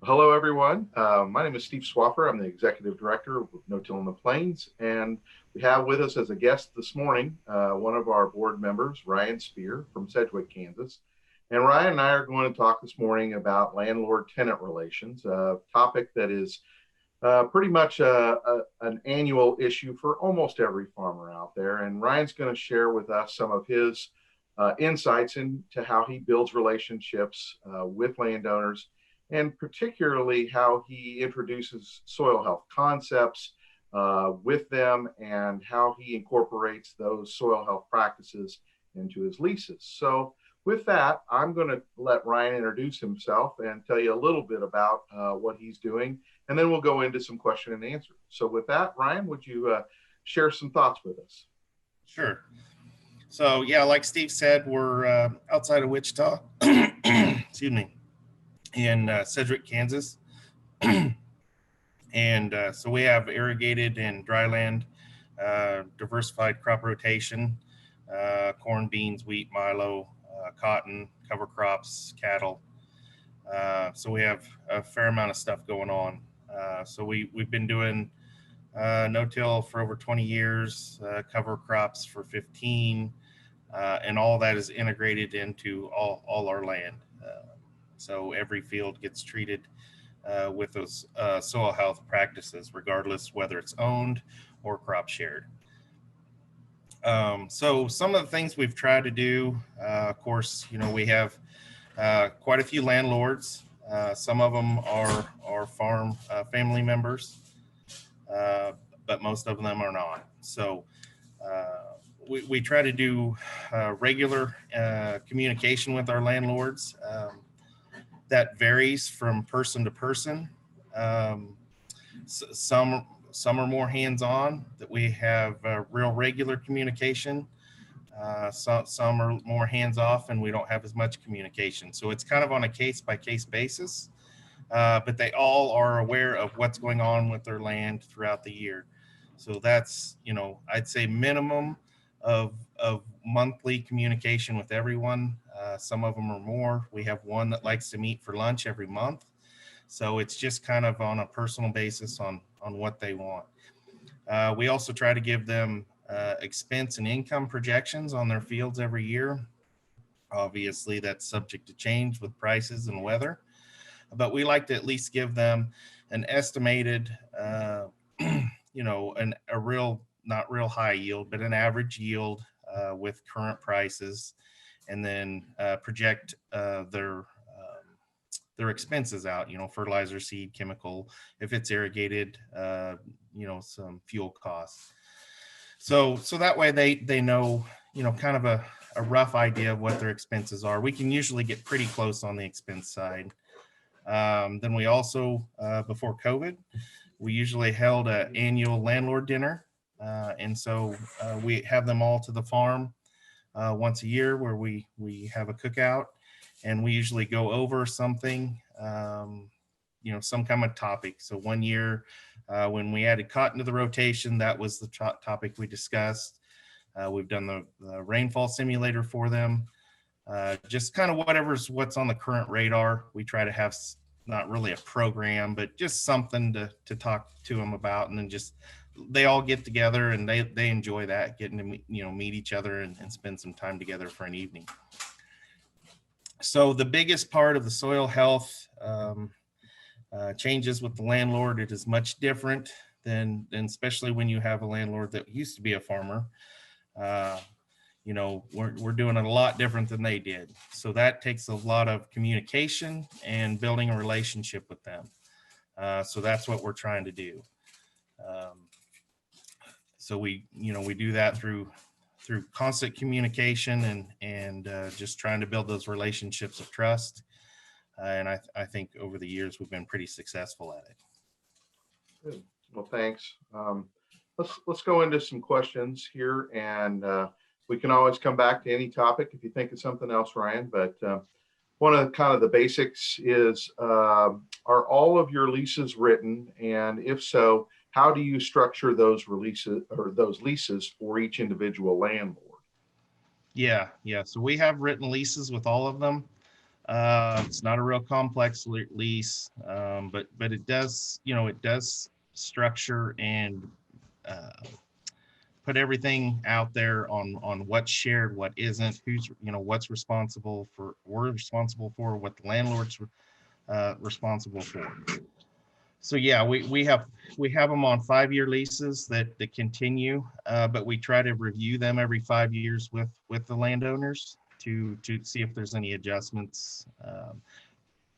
Hello, everyone. My name is Steve Swaffar. I'm the Executive Director of No Till in the Plains, and we have with us as a guest this morning one of our board members, Ryan Speer from Sedgwick, Kansas. And Ryan and I are going to talk this morning about landlord-tenant relations, a topic that is pretty much an annual issue for almost every farmer out there. And Ryan's going to share with us some of his insights into how he builds relationships with landowners, and particularly how he introduces soil health concepts with them and how he incorporates those soil health practices into his leases. So, with that, I'm going to let Ryan introduce himself and tell you a little bit about what he's doing, and then we'll go into some question and answer. So, with that, Ryan, would you share some thoughts with us? Sure. So yeah, like Steve said, we're outside of Wichita, excuse me, in Sedgwick, Kansas, and so we have irrigated and dry land, diversified crop rotation, corn, beans, wheat, milo, cotton, cover crops, cattle. So we have a fair amount of stuff going on. So we've been doing no-till for over 20 years, cover crops for 15, and all that is integrated into all our land. So every field gets treated with those soil health practices, regardless whether it's owned or crop shared. So some of the things we've tried to do, of course, we have quite a few landlords. Some of them are farm family members, uh, but most of them are not. So we try to do regular communication with our landlords. That varies from person to person. Um, some are more hands-on. That we have real regular communication. Some are more hands-off, and we don't have as much communication. So it's kind of on a case-by-case basis. But they all are aware of what's going on with their land throughout the year. So that's, I'd say minimum of monthly communication with everyone. Some of them are more. We have one that likes to meet for lunch every month. So it's just kind of on a personal basis on what they want. We also try to give them expense and income projections on their fields every year. Obviously, that's subject to change with prices and weather, but we like to at least give them an estimated, a real, not real high yield, but an average yield with current prices, and then project their expenses out, fertilizer, seed, chemical, if it's irrigated, some fuel costs. So that way they know, kind of a rough idea of what their expenses are. We can usually get pretty close on the expense side. Then we also, before COVID, we usually held an annual landlord dinner. And so we have them all to the farm once a year where we have a cookout, and we usually go over something, some kind of topic. So one year when we added cotton to the rotation, that was the topic we discussed. We've done the rainfall simulator for them. Just kind of what's on the current radar. We try to have not really a program, but just something to talk to them about, and then just they all get together and they enjoy that, getting to meet each other and spend some time together for an evening. So the biggest part of the soil health changes with the landlord. It is much different than especially when you have a landlord that used to be a farmer. We're doing it a lot different than they did. So that takes a lot of communication and building a relationship with them. So that's what we're trying to do. So we do that through constant communication and just trying to build those relationships of trust. And I think over the years we've been pretty successful at it. Good. Well, thanks. Let's go into some questions here, and we can always come back to any topic if you think of something else, Ryan. But one of the basics is, are all of your leases written? And if so, how do you structure those releases or those leases for each individual landlord? Yeah. So we have written leases with all of them. It's not a real complex lease, but it does, it does structure and uh, put everything out there on what's shared, what isn't, who's, what's responsible for, we're responsible for, what the landlord's responsible for. So yeah, we have them on 5-year leases that continue, but we try to review them every 5 years with the landowners to see if there's any adjustments.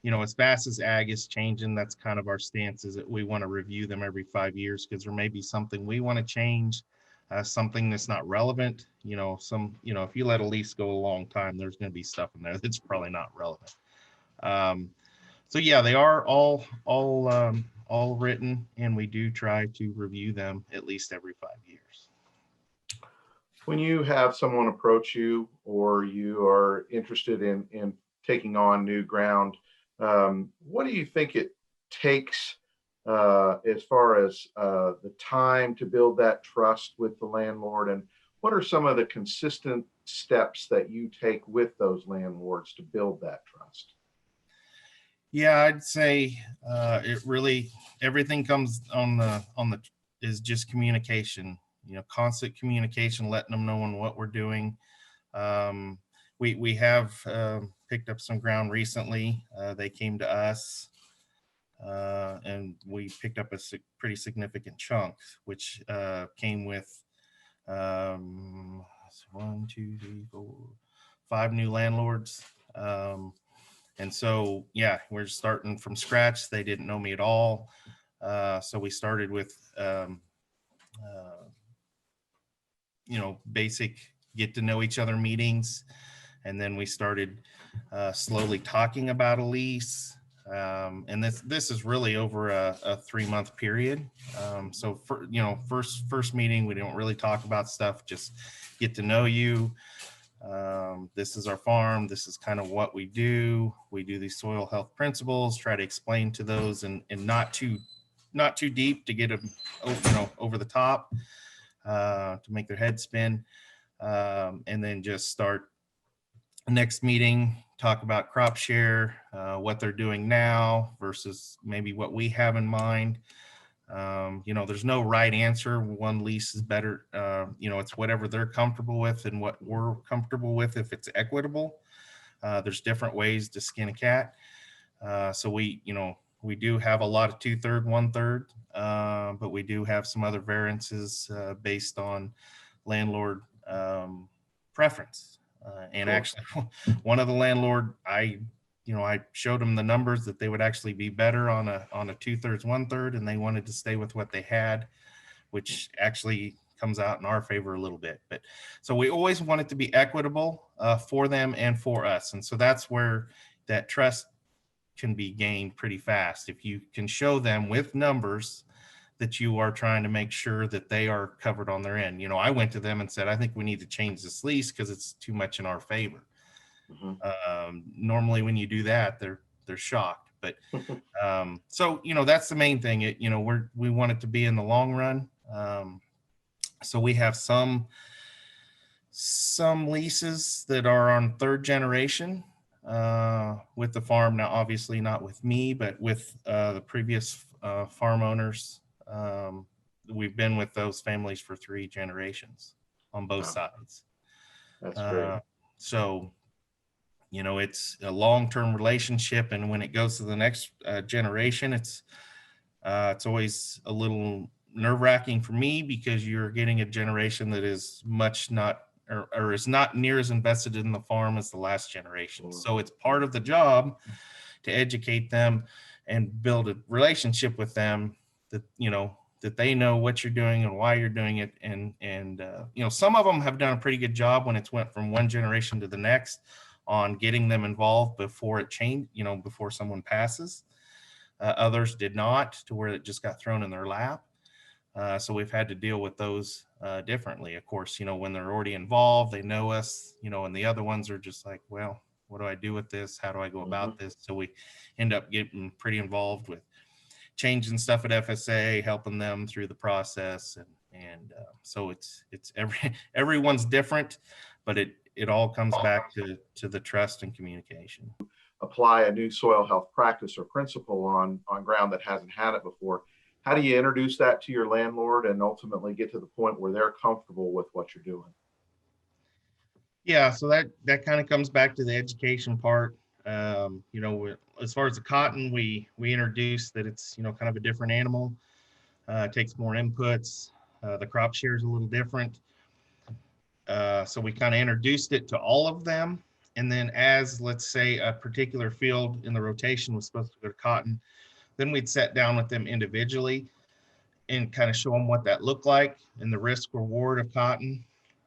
As fast as ag is changing, that's kind of our stance, is that we want to review them every 5 years because there may be something we want to change, something that's not relevant. If you let a lease go a long time, there's going to be stuff in there that's probably not relevant. So yeah, they are all written, and we do try to review them at least every 5 years. When you have someone approach you or you are interested in taking on new ground, what do you think it takes as far as the time to build that trust with the landlord? And what are some of the consistent steps that you take with those landlords to build that trust? Yeah, I'd say it really, everything comes on the is just communication. Constant communication, letting them know on what we're doing. We have picked up some ground recently. They came to us, and we picked up a pretty significant chunk, which came with 1, 2, 3, 4, 5 new landlords. And so, yeah, we're starting from scratch. They didn't know me at all. So we started with, basic get to know each other meetings. And then we started slowly talking about a lease. And this is really over a 3-month period. So first meeting, we don't really talk about stuff, just get to know you. This is our farm. This is kind of what we do. We do these soil health principles, try to explain to those and not too deep to get them, over the top, to make their head spin. And then just start next meeting, talk about crop share, what they're doing now versus maybe what we have in mind. There's no right answer. One lease is better. It's whatever they're comfortable with and what we're comfortable with if it's equitable. There's different ways to skin a cat. So we do have a lot of 2/3, 1/3, but we do have some other variances based on landlord preference. And Sure. actually, one of the landlord, I showed them the numbers that they would actually be better on a 2/3, 1/3, and they wanted to stay with what they had, which actually comes out in our favor a little bit. But so we always want it to be equitable for them and for us. And so that's where that trust can be gained pretty fast. If you can show them with numbers that you are trying to make sure that they are covered on their end. I went to them and said, I think we need to change this lease because it's too much in our favor. Normally when you do that, they're shocked. But so that's the main thing. We want it to be in the long run. So we have some leases that are on 3rd generation with the farm. Now, obviously not with me, but with the previous farm owners. We've been with those families for 3 generations on both sides. That's great. So, it's a long-term relationship, and when it goes to the next generation, it's always a little nerve-wracking for me because you're getting a generation that is much not or is not near as invested in the farm as the last generation. So it's part of the job to educate them and build a relationship with them that that they know what you're doing and why you're doing it. And some of them have done a pretty good job when it's went from one generation to the next on getting them involved before it changed, before someone passes. Others did not, to where it just got thrown in their lap. So we've had to deal with those differently. Of course, when they're already involved, they know us, and the other ones are just like, well, what do I do with this? How do I go about this? So we end up getting pretty involved with changing stuff at FSA, helping them through the process. And so it's everyone's different, but it all comes back to the trust and communication. apply a new soil health practice or principle on ground that hasn't had it before. How do you introduce that to your landlord and ultimately get to the point where they're comfortable with what you're doing? Yeah, so that kind of comes back to the education part. As far as the cotton, we introduced that it's kind of a different animal. It takes more inputs. The crop share is a little different. So we kind of introduced it to all of them. And then as, let's say, a particular field in the rotation was supposed to go to cotton, then we'd sit down with them individually and kind of show them what that looked like and the risk reward of cotton.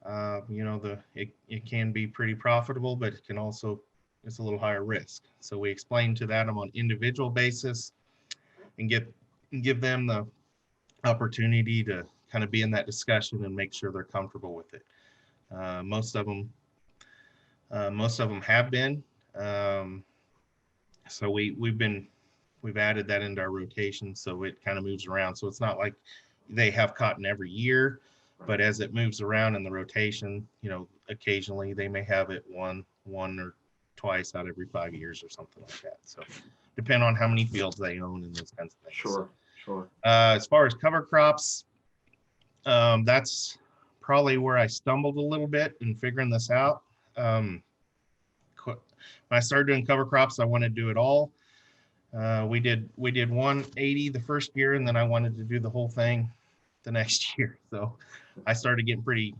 It can be pretty profitable, but it can also, it's a little higher risk. So we explain to them on individual basis and give them the opportunity to kind of be in that discussion and make sure they're comfortable with it. Most of them have been. So we've added that into our rotation, so it kind of moves around. So it's not like they have cotton every year, but as it moves around in the rotation, occasionally they may have it one or twice out every 5 years or something like that. So depend on how many fields they own and those kinds of things. Sure. As far as cover crops, that's probably where I stumbled a little bit in figuring this out. When I started doing cover crops, I wanted to do it all. We did 180 the first year, and then I wanted to do the whole thing the next year. So I started getting pretty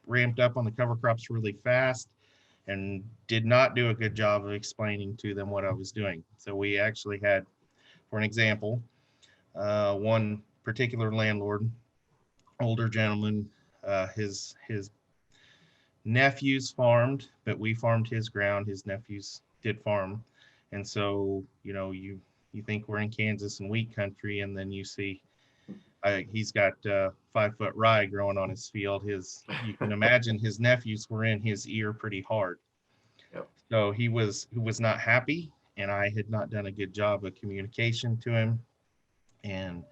ramped up on the cover crops really fast, and did not do a good job of explaining to them what I was doing. So we actually had, for an example, one particular landlord, older gentleman, his nephews farmed, but we farmed his ground. His nephews did farm. And so, you think we're in Kansas and wheat country, and then you see he's got 5-foot rye growing on his field. You can imagine his nephews were in his ear pretty hard. Yep. So he was not happy, and I had not done a good job of communication to him. And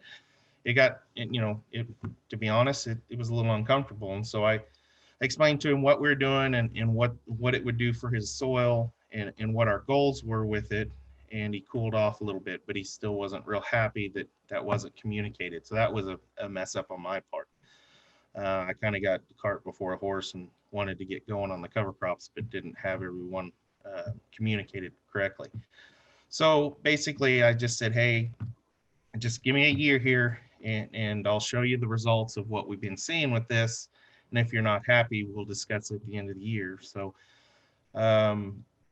it got, to be honest, it was a little uncomfortable. And so I explained to him what we're doing and what it would do for his soil and what our goals were with it. And he cooled off a little bit, but he still wasn't real happy that wasn't communicated. So that was a mess up on my part. I kind of got the cart before a horse and wanted to get going on the cover crops, but didn't have everyone communicated correctly. So basically I just said, hey, just give me a year here and I'll show you the results of what we've been seeing with this. And if you're not happy, we'll discuss it at the end of the year. So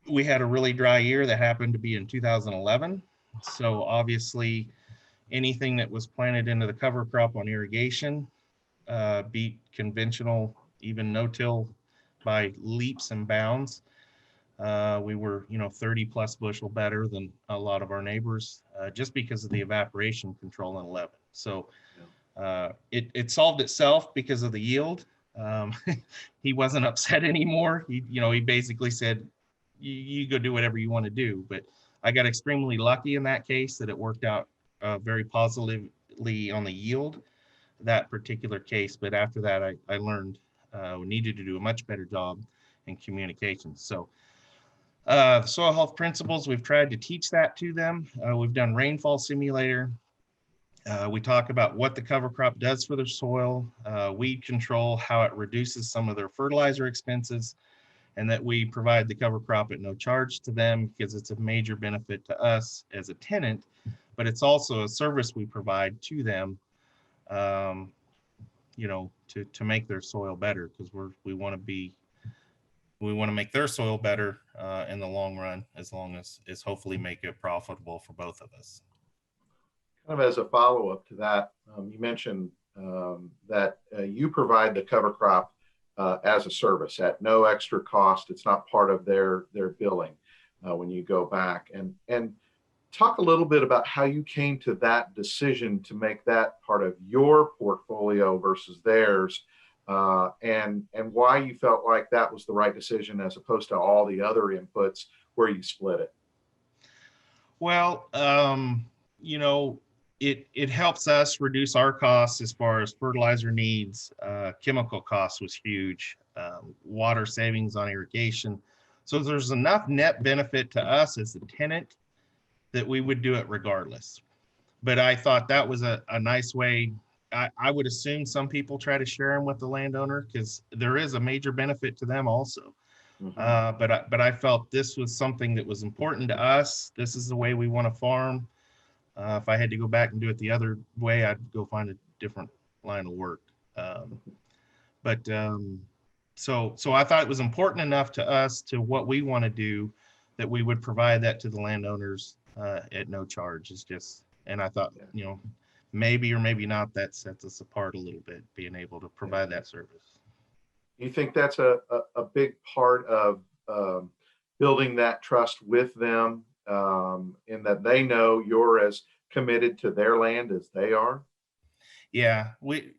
we had a really dry year that happened to be in 2011. So obviously anything that was planted into the cover crop on irrigation beat conventional, even no-till by leaps and bounds. We were, 30 plus bushel better than a lot of our neighbors just because of the evaporation control in 11. So it solved itself because of the yield. He wasn't upset anymore. He basically said, you go do whatever you want to do. But I got extremely lucky in that case that it worked out very positively on the yield, that particular case. But after that, I learned we needed to do a much better job in communication. So the soil health principles, we've tried to teach that to them. We've done rainfall simulator. We talk about what the cover crop does for their soil, weed control, how it reduces some of their fertilizer expenses, and that we provide the cover crop at no charge to them because it's a major benefit to us as a tenant, but it's also a service we provide to them, to make their soil better, because we want to make their soil better in the long run, as long as hopefully make it profitable for both of us. Kind of as a follow-up to that, you mentioned that you provide the cover crop as a service at no extra cost. It's not part of their billing when you go back. And talk a little bit about how you came to that decision to make that part of your portfolio versus theirs, and why you felt like that was the right decision as opposed to all the other inputs where you split it. Well, it helps us reduce our costs as far as fertilizer needs. Chemical costs was huge. Water savings on irrigation. So there's enough net benefit to us as a tenant that we would do it regardless. But I thought that was a nice way. I would assume some people try to share them with the landowner because there is a major benefit to them also. Mhm. But I felt this was something that was important to us. This is the way we want to farm. If I had to go back and do it the other way, I'd go find a different line of work. Um, but so I thought it was important enough to us to what we want to do that we would provide that to the landowners at no charge. It's just, and I thought, Yeah. maybe or maybe not, that sets us apart a little bit, being able to Yeah. provide that service. You think that's a big part of building that trust with them, in that they know you're as committed to their land as they are? Yeah,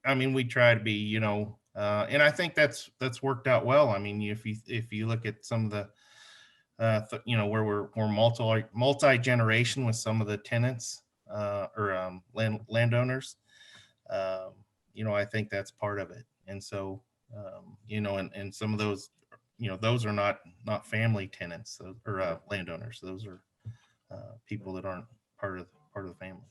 I mean, we try to be, and I think that's worked out well. I mean, if you look at some of the, where we're multi generation with some of the tenants or landowners, um, I think that's part of it. And so, and some of those, those are not family tenants or landowners. Those are people that aren't part of the family.